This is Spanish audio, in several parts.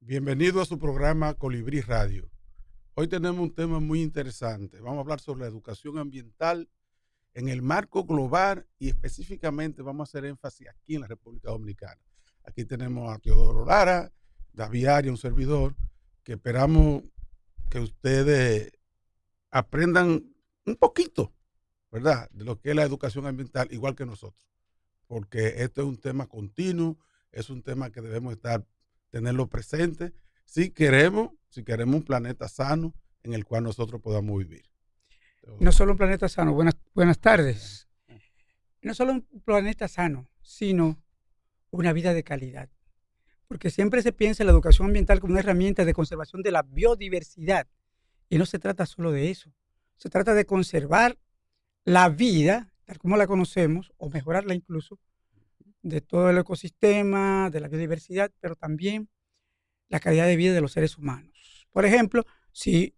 Bienvenido a su programa Colibrí Radio. Hoy tenemos un tema muy interesante. Vamos a hablar sobre la educación ambiental en el marco global y específicamente vamos a hacer énfasis aquí en la República Dominicana. Aquí tenemos a Teodoro Lara, David Arias, un servidor, que esperamos que ustedes aprendan un poquito, ¿verdad?, de lo que es la educación ambiental, igual que nosotros, porque esto es un tema continuo, es un tema que debemos tenerlo presente si queremos un planeta sano en el cual nosotros podamos vivir. No solo un planeta sano, buenas tardes. No solo un planeta sano, sino una vida de calidad. Porque siempre se piensa en la educación ambiental como una herramienta de conservación de la biodiversidad. Y no se trata solo de eso. Se trata de conservar la vida, tal como la conocemos, o mejorarla incluso, de todo el ecosistema, de la biodiversidad, pero también la calidad de vida de los seres humanos. Por ejemplo, si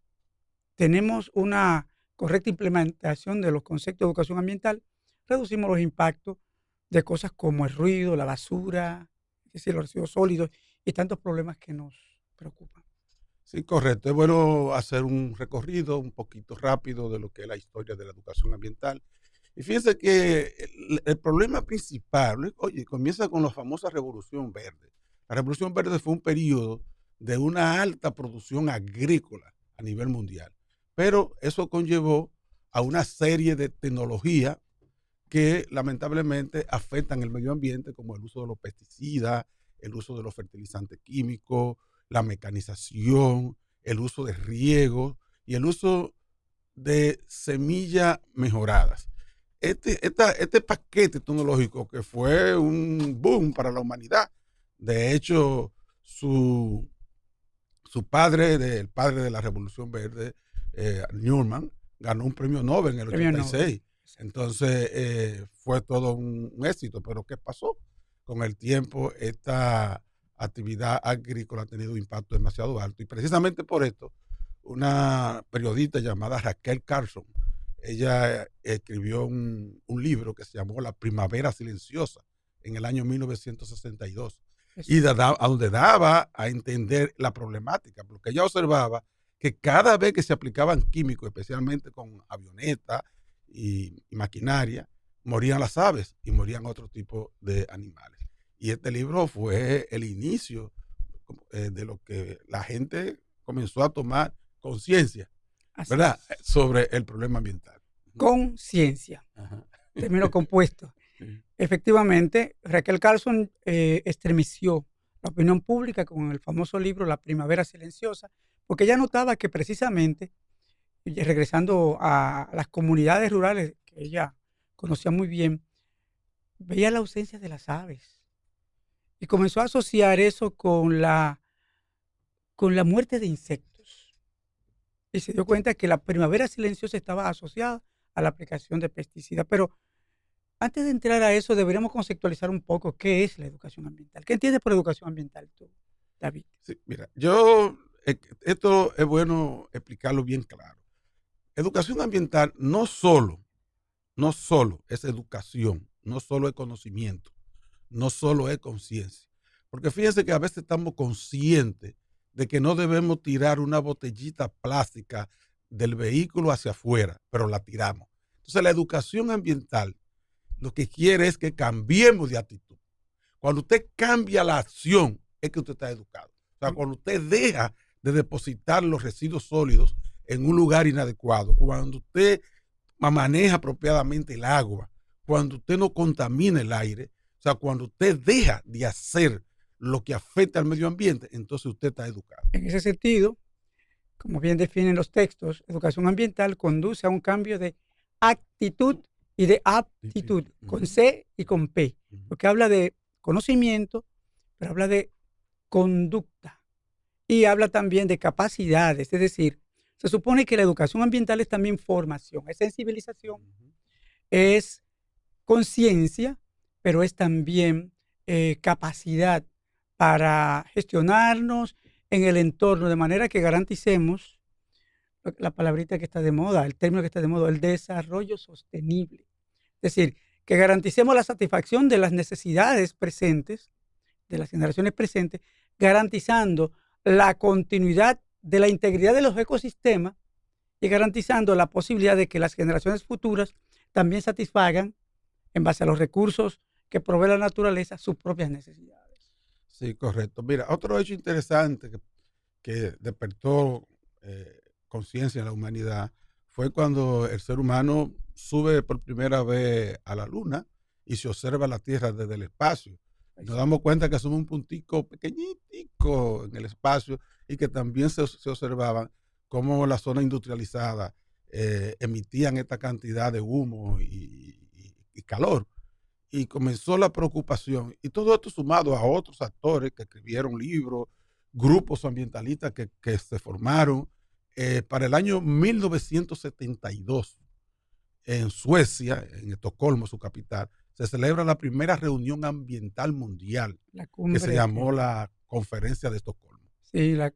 tenemos una correcta implementación de los conceptos de educación ambiental, reducimos los impactos de cosas como el ruido, la basura, es decir, los residuos sólidos y tantos problemas que nos preocupan. Sí, correcto. Es bueno hacer un recorrido un poquito rápido de lo que es la historia de la educación ambiental. Y fíjense que el problema principal, oye, comienza con la famosa Revolución Verde. La Revolución Verde fue un periodo de una alta producción agrícola a nivel mundial, pero eso conllevó a una serie de tecnologías que lamentablemente afectan el medio ambiente, como el uso de los pesticidas, el uso de los fertilizantes químicos, la mecanización, el uso de riego y el uso de semillas mejoradas. Este paquete tecnológico que fue un boom para la humanidad, de hecho, su padre, el padre de la Revolución Verde, Newman, ganó un premio Nobel en el Premio Nobel. 86. Entonces fue todo un éxito. Pero ¿qué pasó? Con el tiempo, esta actividad agrícola ha tenido un impacto demasiado alto. Y precisamente por esto, una periodista llamada Raquel Carlson, ella escribió un libro que se llamó La Primavera Silenciosa en el año 1962 y Exacto. a donde daba a entender la problemática, porque ella observaba que cada vez que se aplicaban químicos, especialmente con avionetas y maquinaria, morían las aves y morían otro tipo de animales. Y este libro fue el inicio de lo que la gente comenzó a tomar conciencia, Así ¿verdad?, es. sobre el problema ambiental. Conciencia, Ajá. término compuesto. Efectivamente, Raquel Carlson estremeció la opinión pública con el famoso libro La Primavera Silenciosa, porque ella notaba que precisamente, y regresando a las comunidades rurales que ella conocía muy bien, veía la ausencia de las aves y comenzó a asociar eso con la muerte de insectos. Y se dio cuenta que la primavera silenciosa estaba asociada a la aplicación de pesticidas. Pero antes de entrar a eso, deberíamos conceptualizar un poco qué es la educación ambiental. ¿Qué entiendes por educación ambiental tú, David? Sí, mira, esto es bueno explicarlo bien claro. Educación ambiental no solo es educación, no solo es conocimiento, no solo es conciencia. Porque fíjense que a veces estamos conscientes de que no debemos tirar una botellita plástica del vehículo hacia afuera, pero la tiramos. Entonces la educación ambiental lo que quiere es que cambiemos de actitud. Cuando usted cambia la acción, es que usted está educado. O sea, Mm. cuando usted deja de depositar los residuos sólidos en un lugar inadecuado, cuando usted maneja apropiadamente el agua, cuando usted no contamina el aire, o sea, cuando usted deja de hacer lo que afecta al medio ambiente, entonces usted está educado. En ese sentido, como bien definen los textos, educación ambiental conduce a un cambio de actitud y de aptitud, con Ujú, C y con P, ujú. porque habla de conocimiento, pero habla de conducta y habla también de capacidades. Es decir, se supone que la educación ambiental es también formación, es sensibilización, es conciencia, pero es también capacidad para gestionarnos en el entorno de manera que garanticemos la palabrita que está de moda, el término que está de moda, el desarrollo sostenible. Es decir, que garanticemos la satisfacción de las necesidades presentes, de las generaciones presentes, garantizando la continuidad de la integridad de los ecosistemas y garantizando la posibilidad de que las generaciones futuras también satisfagan, en base a los recursos que provee la naturaleza, sus propias necesidades. Sí, correcto. Mira, otro hecho interesante que despertó conciencia en la humanidad fue cuando el ser humano sube por primera vez a la luna y se observa la Tierra desde el espacio. Nos damos cuenta que somos un puntico pequeñitico en el espacio y que también se observaban cómo la zona industrializada emitían esta cantidad de humo y calor. Y comenzó la preocupación. Y todo esto sumado a otros actores que escribieron libros, grupos ambientalistas que se formaron. Para el año 1972, en Suecia, en Estocolmo, su capital, se celebra la primera reunión ambiental mundial, que se llamó la Conferencia de Estocolmo. Sí, la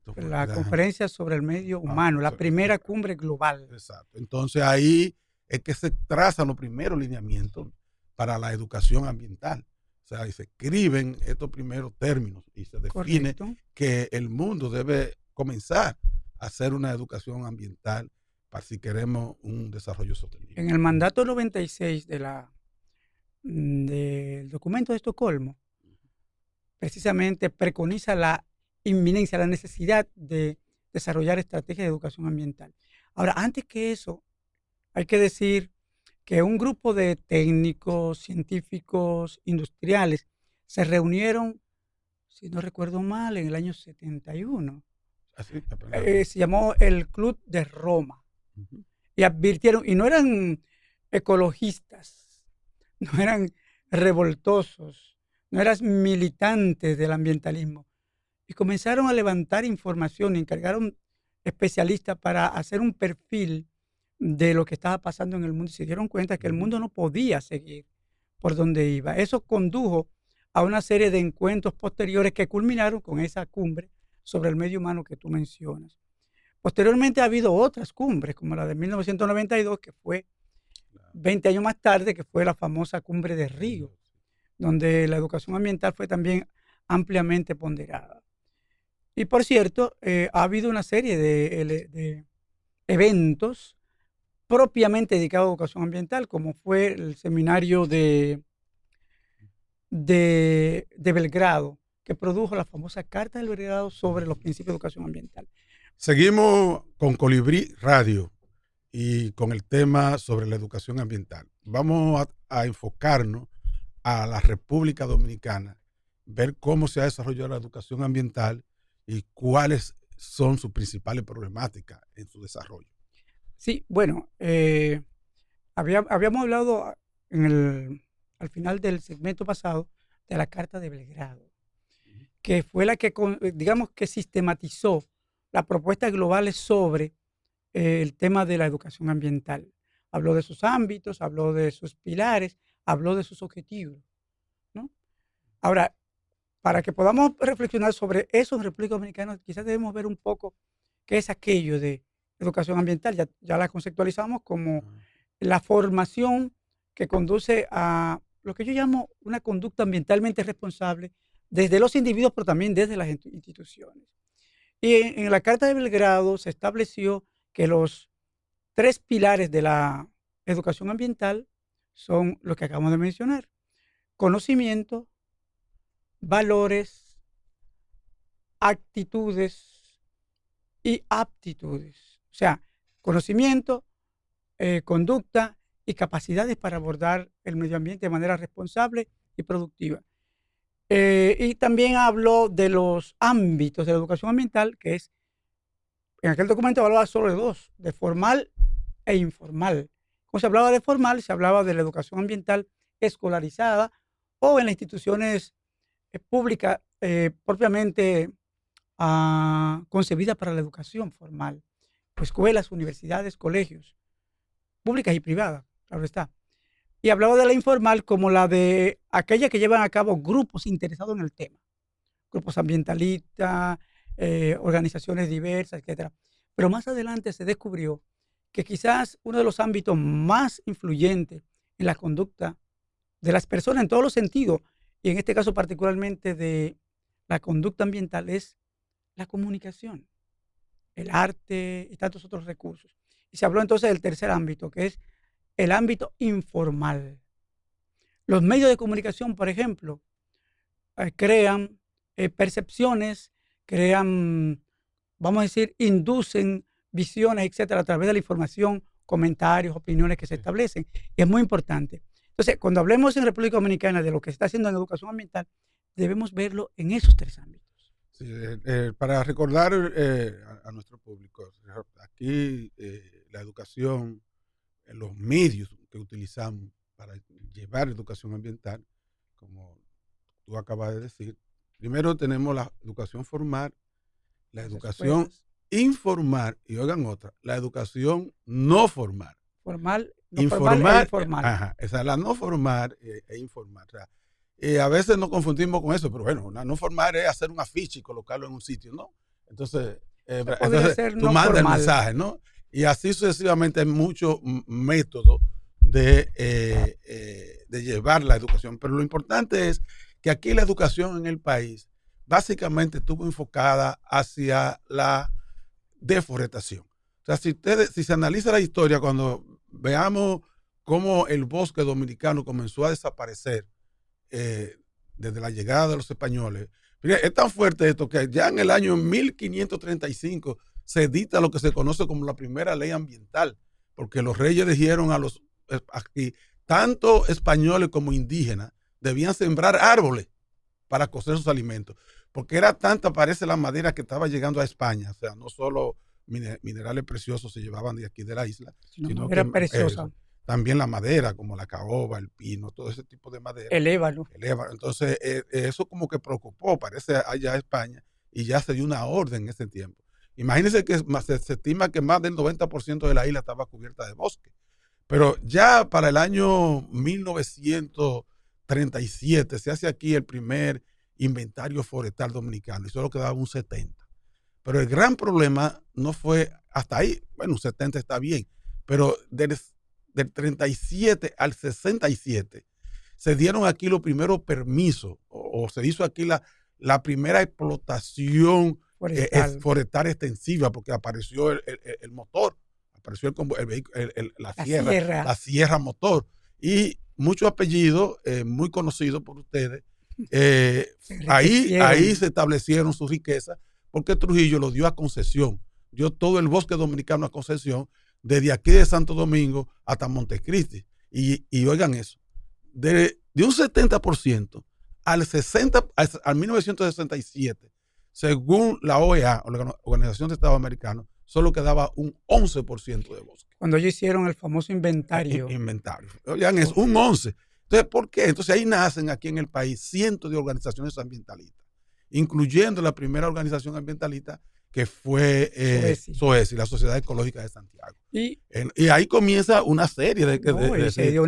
Conferencia sobre el Medio Humano, la primera cumbre global. Exacto. Entonces ahí es que se trazan los primeros lineamientos para la educación ambiental. O sea, y se escriben estos primeros términos y se define que el mundo debe comenzar a hacer una educación ambiental para si queremos un desarrollo sostenible. En el mandato 96 del documento de Estocolmo, precisamente preconiza la inminencia, la necesidad de desarrollar estrategias de educación ambiental. Ahora, antes que eso, hay que decir que un grupo de técnicos, científicos, industriales se reunieron, si no recuerdo mal, en el año 71. Se llamó el Club de Roma. Y advirtieron, y no eran ecologistas, no eran revoltosos, no eran militantes del ambientalismo. Y comenzaron a levantar información, encargaron especialistas para hacer un perfil de lo que estaba pasando en el mundo y se dieron cuenta que el mundo no podía seguir por donde iba. Eso condujo a una serie de encuentros posteriores que culminaron con esa cumbre sobre el medio humano que tú mencionas. Posteriormente ha habido otras cumbres, como la de 1992, que fue 20 años más tarde, que fue la famosa cumbre de Río, donde la educación ambiental fue también ampliamente ponderada. Y por cierto, ha habido una serie de eventos propiamente dedicados a educación ambiental, como fue el seminario de Belgrado, que produjo la famosa Carta del Belgrado sobre los principios de educación ambiental. Seguimos con Colibrí Radio y con el tema sobre la educación ambiental. Vamos a enfocarnos a la República Dominicana, ver cómo se ha desarrollado la educación ambiental y cuáles son sus principales problemáticas en su desarrollo. Sí, bueno, habíamos hablado al final del segmento pasado de la Carta de Belgrado, que fue la que, digamos, que sistematizó las propuestas globales sobre el tema de la educación ambiental. Habló de sus ámbitos, habló de sus pilares, habló de sus objetivos, ¿no? Ahora, para que podamos reflexionar sobre eso en República Dominicana, quizás debemos ver un poco qué es aquello de educación ambiental. Ya la conceptualizamos como la formación que conduce a lo que yo llamo una conducta ambientalmente responsable desde los individuos, pero también desde las instituciones. Y en la Carta de Belgrado se estableció que los 3 pilares de la educación ambiental son los que acabamos de mencionar: conocimiento, valores, actitudes y aptitudes. O sea, conocimiento, conducta y capacidades para abordar el medio ambiente de manera responsable y productiva. Y también habló de los ámbitos de la educación ambiental, que es, en aquel documento hablaba solo de 2, de formal e informal. Cuando se hablaba de formal, se hablaba de la educación ambiental escolarizada o en las instituciones públicas propiamente concebidas para la educación formal, pues escuelas, universidades, colegios, públicas y privadas, claro está. Y hablaba de la informal como la de aquella que llevan a cabo grupos interesados en el tema, grupos ambientalistas, organizaciones diversas, etc. Pero más adelante se descubrió que quizás uno de los ámbitos más influyentes en la conducta de las personas en todos los sentidos, y en este caso particularmente de la conducta ambiental, es la comunicación, el arte y tantos otros recursos. Y se habló entonces del tercer ámbito, que es el ámbito informal. Los medios de comunicación, por ejemplo, crean percepciones, crean, vamos a decir, inducen visiones, etcétera, a través de la información, comentarios, opiniones que se establecen. Y es muy importante. Entonces, cuando hablemos en República Dominicana de lo que se está haciendo en educación ambiental, debemos verlo en esos tres ámbitos. Sí, para recordar a nuestro público, aquí la educación, los medios que utilizamos para llevar educación ambiental, como tú acabas de decir, primero tenemos la educación formal, la educación informal y oigan otra, la educación no formal. Formal, no informal e informal. Ajá, esa es la no formal e informal. O sea, a veces nos confundimos con eso, pero bueno, la no formal es hacer un afiche y colocarlo en un sitio, ¿no? Entonces, tú no mandas el mensaje, ¿no? Y así sucesivamente hay muchos métodos de llevar la educación. Pero lo importante es que aquí la educación en el país básicamente estuvo enfocada hacia la deforestación. O sea, si se analiza la historia, cuando veamos cómo el bosque dominicano comenzó a desaparecer desde la llegada de los españoles, es tan fuerte esto que ya en el año 1535 se edita lo que se conoce como la primera ley ambiental, porque los reyes dijeron a los aquí, tanto españoles como indígenas, debían sembrar árboles para cocer sus alimentos, porque era tanta, parece, la madera que estaba llegando a España, o sea, no solo minerales preciosos se llevaban de aquí de la isla, sino era preciosa. También la madera, como la caoba, el pino, todo ese tipo de madera. El ébano. Entonces, eso como que preocupó, parece, allá a España, y ya se dio una orden en ese tiempo. Imagínense que se estima que más del 90% de la isla estaba cubierta de bosque. Pero ya para el año 1937 se hace aquí el primer inventario forestal dominicano y solo quedaba un 70. Pero el gran problema no fue hasta ahí, bueno, un 70 está bien, pero del 37 al 67 se dieron aquí los primeros permisos o se hizo aquí la primera explotación forestal extensiva porque apareció el motor, apareció la sierra motor y muchos apellidos muy conocidos por ustedes. Ahí se establecieron sus riquezas porque Trujillo lo dio a concesión, dio todo el bosque dominicano a concesión desde aquí de Santo Domingo hasta Montecristi. Y oigan eso, de un 70% al 1967, según la OEA, la Organización de Estados Americanos, solo quedaba un 11% de bosque. Cuando ellos hicieron el famoso inventario. Oigan, es un 11%. Entonces, ¿por qué? Entonces ahí nacen aquí en el país cientos de organizaciones ambientalistas, incluyendo la primera organización ambientalista que fue SOESI, la Sociedad Ecológica de Santiago. Y ahí comienza una serie se dio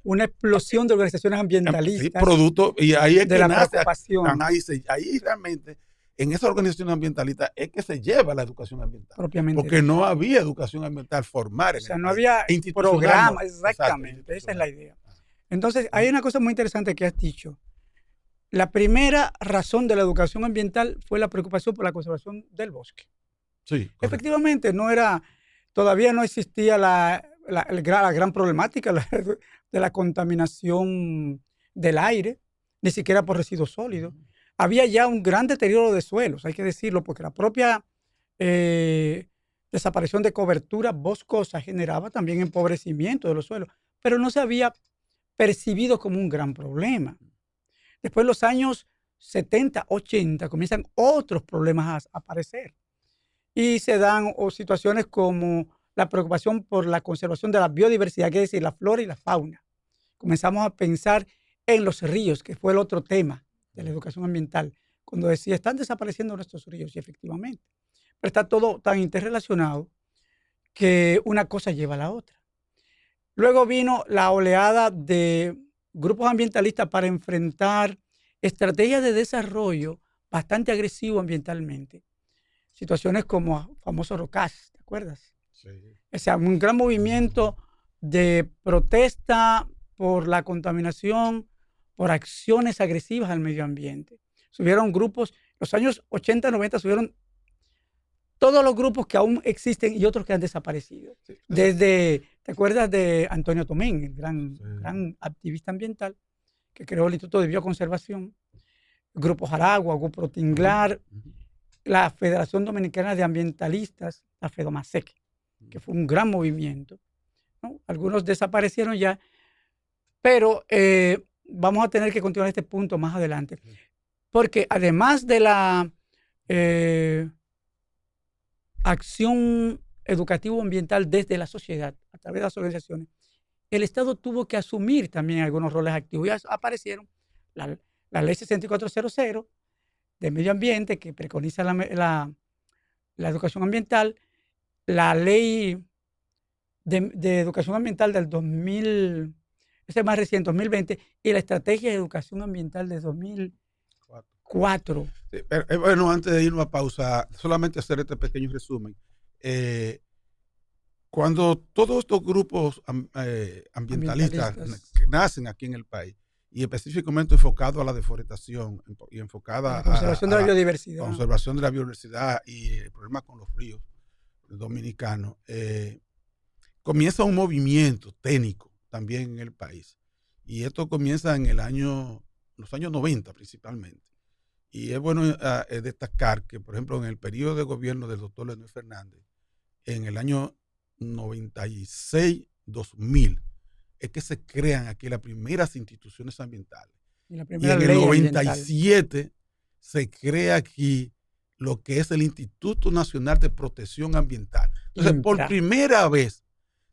una explosión de organizaciones ambientalistas. Sí, producto, y ahí es de que la nace, preocupación. Ahí realmente, en esa organización ambientalista es que se lleva la educación ambiental. Propiamente. Porque no había educación ambiental formal. O sea, no había programa, exactamente, esa es la idea. Entonces, hay una cosa muy interesante que has dicho. La primera razón de la educación ambiental fue la preocupación por la conservación del bosque. Sí, efectivamente, todavía no existía la gran problemática de la contaminación del aire, ni siquiera por residuos sólidos. Había ya un gran deterioro de suelos, hay que decirlo, porque la propia desaparición de cobertura boscosa generaba también empobrecimiento de los suelos, pero no se había percibido como un gran problema. Después, en los años 70, 80, comienzan otros problemas a aparecer y se dan situaciones como la preocupación por la conservación de la biodiversidad, que es decir, la flora y la fauna. Comenzamos a pensar en los ríos, que fue el otro tema de la educación ambiental, cuando decía, están desapareciendo nuestros ríos, y efectivamente. Pero está todo tan interrelacionado que una cosa lleva a la otra. Luego vino la oleada de grupos ambientalistas para enfrentar estrategias de desarrollo bastante agresivo ambientalmente. Situaciones como famoso ROCAS, ¿te acuerdas? Sí. O sea, un gran movimiento de protesta por la contaminación, por acciones agresivas al medio ambiente. Subieron grupos Los años 80, 90 subieron todos los grupos que aún existen y otros que han desaparecido. Sí. Desde, ¿te acuerdas de Antonio Tomén, el gran activista ambiental que creó el Instituto de Bioconservación? El Grupo Jaragua, Grupo Tinglar, la Federación Dominicana de Ambientalistas, la FEDOMASEC, que fue un gran movimiento, ¿no? Algunos desaparecieron ya, pero vamos a tener que continuar este punto más adelante, porque además de la acción educativo-ambiental desde la sociedad, a través de las organizaciones, el Estado tuvo que asumir también algunos roles activos. Ya aparecieron la ley 6400 de medio ambiente, que preconiza la educación ambiental, la ley de educación ambiental del 2000, ese es más reciente, 2020, y la estrategia de educación ambiental de 2004. Sí, pero, bueno, antes de irnos a pausa, solamente hacer este pequeño resumen. Cuando todos estos grupos ambientalistas nacen aquí en el país, y específicamente enfocado a la deforestación y enfocada a la conservación de la biodiversidad. Conservación de la biodiversidad y el problema con los ríos dominicanos, comienza un movimiento técnico también en el país. Y esto comienza en los años 90 principalmente. Y es bueno destacar que, por ejemplo, en el periodo de gobierno del doctor Leonel Fernández, en el año 96-2000, es que se crean aquí las primeras instituciones ambientales. Y en el 97 ambiental se crea aquí lo que es el Instituto Nacional de Protección Ambiental. Entonces, por primera vez,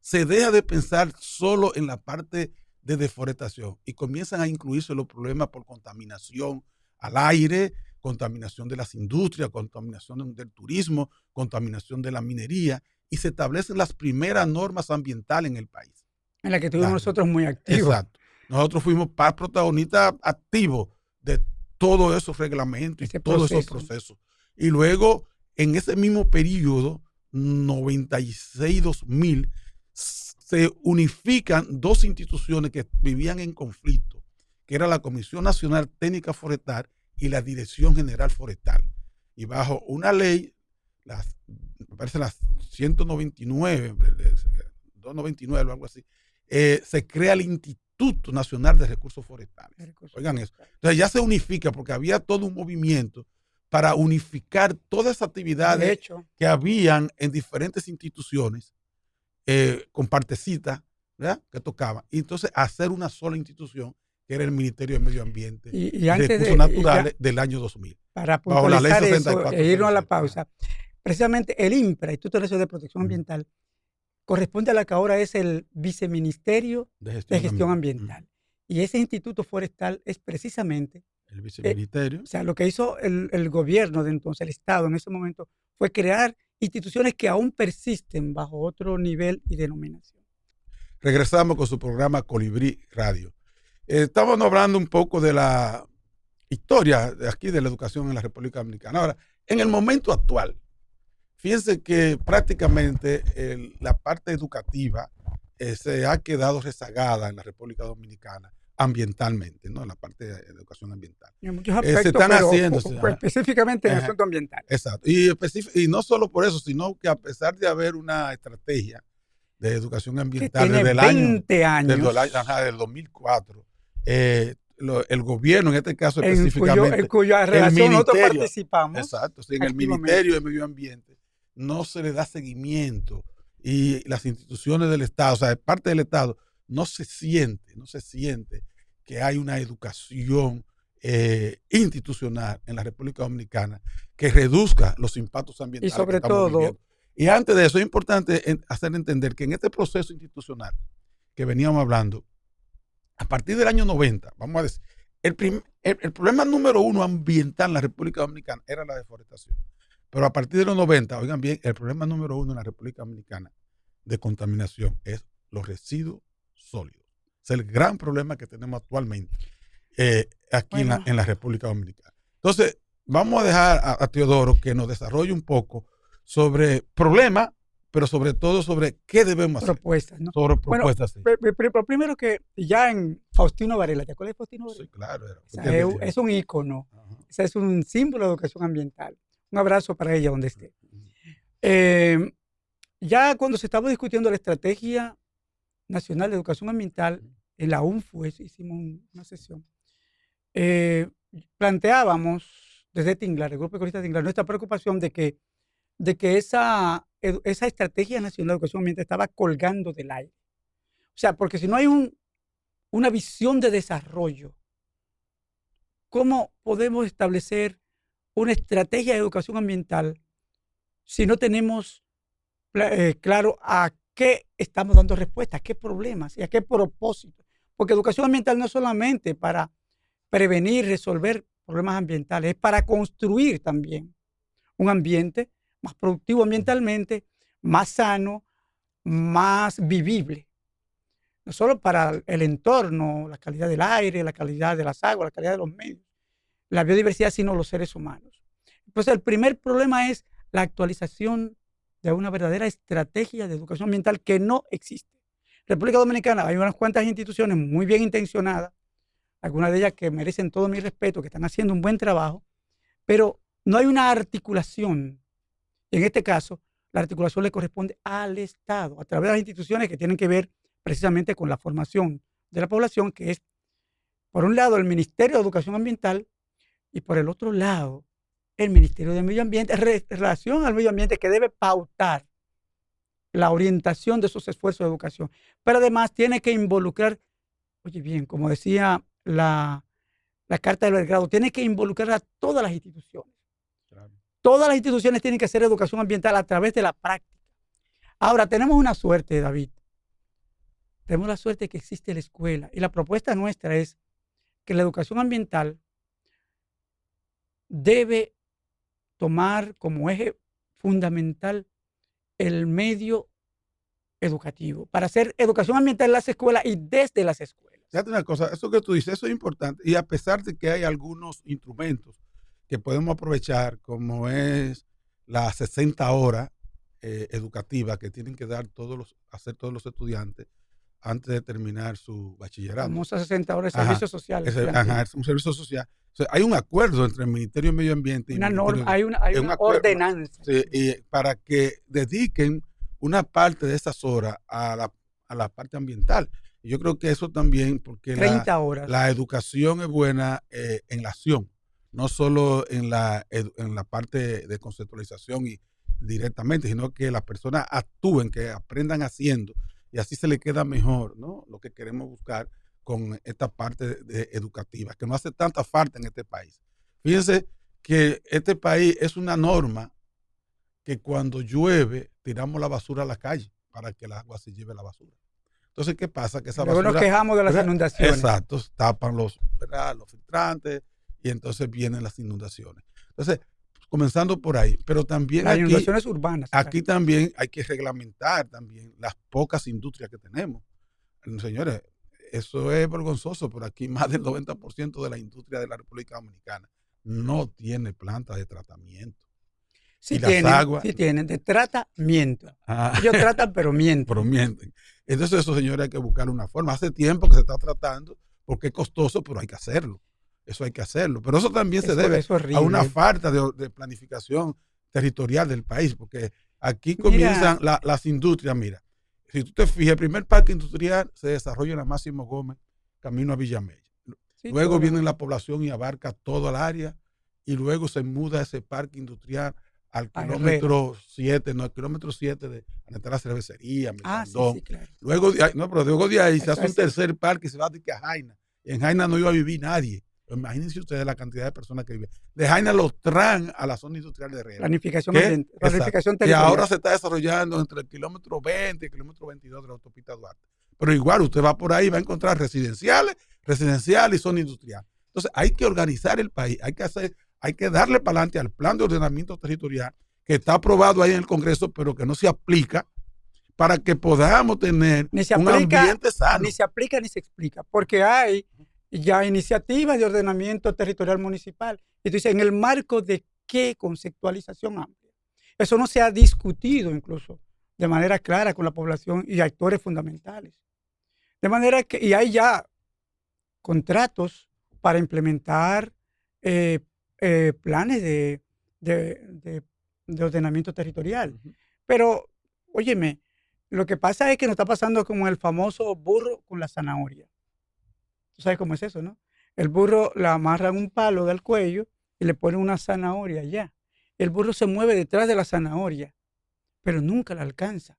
se deja de pensar solo en la parte de deforestación y comienzan a incluirse los problemas por contaminación al aire, contaminación de las industrias, contaminación del turismo, contaminación de la minería, y se establecen las primeras normas ambientales en el país. En la que estuvimos nosotros muy activos. Exacto. Nosotros fuimos protagonistas activos de todos esos reglamentos y todos esos procesos. Y luego, en ese mismo periodo, 96-2000, se unifican dos instituciones que vivían en conflicto, que era la Comisión Nacional Técnica Forestal y la Dirección General Forestal. Y bajo una ley, me parece las 199, 299 o algo así, se crea el Instituto Nacional de Recursos Forestales. Oigan eso. Entonces ya se unifica porque había todo un movimiento para unificar todas esas actividades que habían en diferentes instituciones con partecitas, ¿verdad?, que tocaban. Y entonces hacer una sola institución, que era el Ministerio de Medio Ambiente y Recursos Naturales del año 2000. Para puntualizar eso e irnos a la pausa, precisamente el INPRA, Instituto Nacional de Protección Ambiental, corresponde a la que ahora es el Viceministerio de Gestión Ambiental. Y ese instituto forestal es precisamente el viceministerio. O sea, lo que hizo el gobierno de entonces, el Estado en ese momento, fue crear instituciones que aún persisten bajo otro nivel y denominación. Regresamos con su programa Colibrí Radio. Estamos hablando un poco de la historia de aquí de la educación en la República Dominicana. Ahora, en el momento actual, fíjense que prácticamente la parte educativa se ha quedado rezagada en la República Dominicana ambientalmente, ¿no? En la parte de educación ambiental. En muchos aspectos, se están haciendo específicamente en el asunto ambiental. Exacto. Y no solo por eso, sino que a pesar de haber una estrategia de educación ambiental desde el año del 2004, el gobierno, en este caso específicamente, en cuya relación nosotros participamos. Exacto, sí, en el Ministerio de Medio Ambiente no se le da seguimiento y las instituciones del Estado, o sea, de parte del Estado, no se siente que hay una educación institucional en la República Dominicana que reduzca los impactos ambientales. Y sobre todo, y antes de eso es importante hacer entender que en este proceso institucional que veníamos hablando, a partir del año 90, vamos a decir, el problema número uno ambiental en la República Dominicana era la deforestación. Pero a partir de los 90, oigan bien, el problema número uno en la República Dominicana de contaminación es los residuos sólidos. Es el gran problema que tenemos actualmente aquí en la República Dominicana. Entonces, vamos a dejar a Teodoro que nos desarrolle un poco sobre problemas pero sobre todo sobre qué debemos hacer. Propuestas, ¿no? Sobre Bueno, propuestas, sí. primero que ya en Faustino Varela, ¿te acuerdas de Faustino Varela? Sí, claro. Es un ícono, ese es un símbolo de educación ambiental. Un abrazo para ella donde esté. Ya cuando se estaba discutiendo la Estrategia Nacional de Educación Ambiental, en la UNFU hicimos una sesión, planteábamos desde Tinglar, el Grupo Ecologista de Tinglar, nuestra preocupación de que esa Estrategia Nacional de Educación Ambiental estaba colgando del aire. O sea, porque si no hay una visión de desarrollo, ¿cómo podemos establecer una estrategia de educación ambiental si no tenemos claro a qué estamos dando respuesta, a qué problemas y a qué propósito? Porque educación ambiental no es solamente para prevenir, resolver problemas ambientales, es para construir también un ambiente más productivo ambientalmente, más sano, más vivible. No solo para el entorno, la calidad del aire, la calidad de las aguas, la calidad de los medios, la biodiversidad, sino los seres humanos. Entonces, el primer problema es la actualización de una verdadera estrategia de educación ambiental que no existe. En República Dominicana hay unas cuantas instituciones muy bien intencionadas, algunas de ellas que merecen todo mi respeto, que están haciendo un buen trabajo, pero no hay una articulación. En este caso, la articulación le corresponde al Estado, a través de las instituciones que tienen que ver precisamente con la formación de la población, que es, por un lado, el Ministerio de Educación Ambiental y por el otro lado, el Ministerio de Medio Ambiente, en relación al medio ambiente, que debe pautar la orientación de esos esfuerzos de educación. Pero además tiene que involucrar, oye bien, como decía la Carta de Belgrado, tiene que involucrar a todas las instituciones. Claro. Todas las instituciones tienen que hacer educación ambiental a través de la práctica. Ahora, tenemos una suerte, David. Tenemos la suerte de que existe la escuela. Y la propuesta nuestra es que la educación ambiental debe tomar como eje fundamental el medio educativo, para hacer educación ambiental en las escuelas y desde las escuelas. Fíjate una cosa, eso que tú dices, eso es importante. Y a pesar de que hay algunos instrumentos que podemos aprovechar, como es las 60 horas educativas que tienen que hacer todos los estudiantes antes de terminar su bachillerato. Famosas 60 horas de servicio social. Es un servicio social. O sea, hay un acuerdo entre el Ministerio de Medio Ambiente y una el norma, hay una ordenanza. Sí, y para que dediquen una parte de esas horas a la parte ambiental. Y yo creo que eso también, porque 30 horas. La educación es buena en la acción, no solo en la parte de conceptualización y directamente, sino que las personas actúen, que aprendan haciendo, y así se le queda mejor, ¿no? Lo que queremos buscar con esta parte educativa, que no hace tanta falta en este país. Fíjense que este país es una norma que cuando llueve tiramos la basura a la calle para que el agua se lleve la basura. Entonces, ¿qué pasa? Que esa basura... Luego nos quejamos de las inundaciones. Exacto, tapan los filtrantes y entonces vienen las inundaciones. Entonces, comenzando por ahí, pero también las aquí... inundaciones urbanas. Aquí también hay que reglamentar también las pocas industrias que tenemos. Señores, eso es vergonzoso, pero aquí más del 90% de la industria de la República Dominicana no tiene planta de tratamiento. Sí tienen, de tratamiento. Ellos tratan, pero mienten. Pero mienten. Entonces, eso, señores, hay que buscar una forma. Hace tiempo que se está tratando, porque es costoso, pero hay que hacerlo. Eso hay que hacerlo. Pero eso también se debe a una falta de planificación territorial del país, porque aquí comienzan las industrias. Mira, si tú te fijas, el primer parque industrial se desarrolla en la Máximo Gómez, camino a Villamella. Sí, luego viene la población y abarca toda el área, y luego se muda ese parque industrial al kilómetro 7, no, al kilómetro 7 de la cervecería, sí, claro. Luego de ahí se hace un tercer parque y se va a Jaina. Y en Jaina no iba a vivir nadie. Imagínense ustedes la cantidad de personas que viven. De Jaina los traen a la zona industrial de Herrera. Planificación territorial. Y ahora se está desarrollando entre el kilómetro 20 y el kilómetro 22 de la autopista Duarte. Pero igual usted va por ahí y va a encontrar residencial y zona industrial. Entonces hay que organizar el país, hay que darle para adelante al plan de ordenamiento territorial que está aprobado ahí en el Congreso, pero que no se aplica para que podamos tener un ambiente sano. Ni se aplica ni se explica, porque hay ya iniciativas de ordenamiento territorial municipal. Entonces, ¿en el marco de qué conceptualización amplia? Eso no se ha discutido incluso de manera clara con la población y actores fundamentales. De manera que, y hay ya contratos para implementar planes de ordenamiento territorial. Pero, óyeme, lo que pasa es que nos está pasando como el famoso burro con la zanahoria. Tú sabes cómo es eso, ¿no? El burro le amarran un palo del cuello y le ponen una zanahoria allá. El burro se mueve detrás de la zanahoria, pero nunca la alcanza.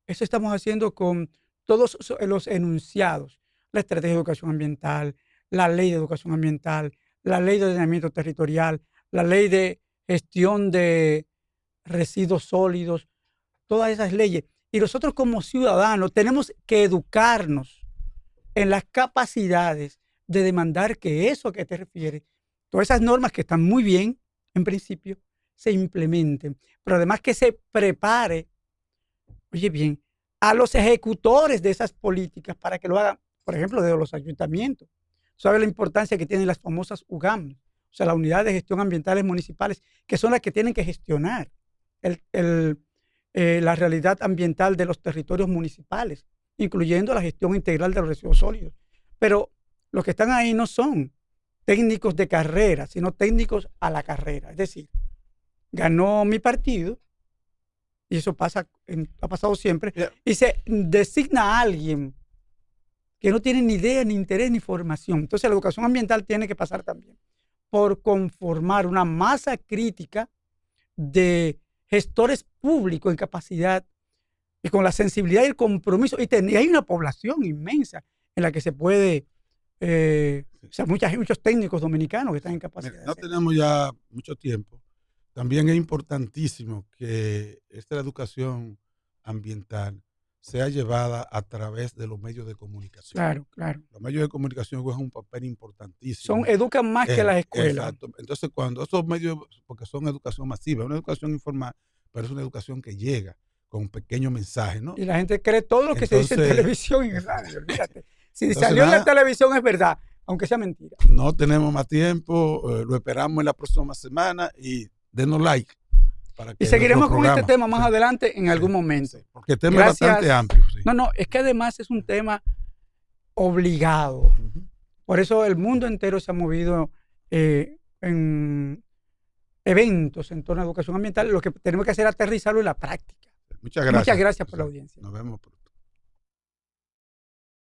Eso estamos haciendo con todos los enunciados. La estrategia de educación ambiental, la ley de educación ambiental, la ley de ordenamiento territorial, la ley de gestión de residuos sólidos, todas esas leyes. Y nosotros como ciudadanos tenemos que educarnos en las capacidades de demandar que eso a que te refieres, todas esas normas que están muy bien, en principio, se implementen. Pero además que se prepare, oye bien, a los ejecutores de esas políticas para que lo hagan, por ejemplo, de los ayuntamientos. ¿Sabe la importancia que tienen las famosas UGAM? O sea, la unidad de gestión ambientales municipales, que son las que tienen que gestionar la realidad ambiental de los territorios municipales, incluyendo la gestión integral de los residuos sólidos. Pero los que están ahí no son técnicos de carrera, sino técnicos a la carrera. Es decir, ganó mi partido, y eso ha pasado siempre, y se designa a alguien que no tiene ni idea, ni interés, ni formación. Entonces la educación ambiental tiene que pasar también por conformar una masa crítica de gestores públicos en capacidad y con la sensibilidad y el compromiso. Y hay una población inmensa en la que se puede, o sea, muchos técnicos dominicanos que están en capacidad. Mira, no tenemos ya mucho tiempo. También es importantísimo que esta educación ambiental sea llevada a través de los medios de comunicación. Claro, claro. Los medios de comunicación juegan un papel importantísimo. Educan más que las escuelas. Exacto. Entonces, cuando esos medios, porque son educación masiva, una educación informal, pero es una educación que llega con un pequeño mensaje, ¿no? Y la gente cree todo lo que se dice en televisión y en radio, olvídate. Si Entonces, salió en la televisión es verdad, aunque sea mentira. No tenemos más tiempo, lo esperamos en la próxima semana y denos like. Y seguiremos con este tema más adelante en algún momento. Sí, porque el tema es bastante amplio. Sí. No, es que además es un tema obligado. Por eso el mundo entero se ha movido en eventos en torno a educación ambiental. Lo que tenemos que hacer es aterrizarlo en la práctica. Muchas gracias. Muchas gracias por la audiencia. Nos vemos.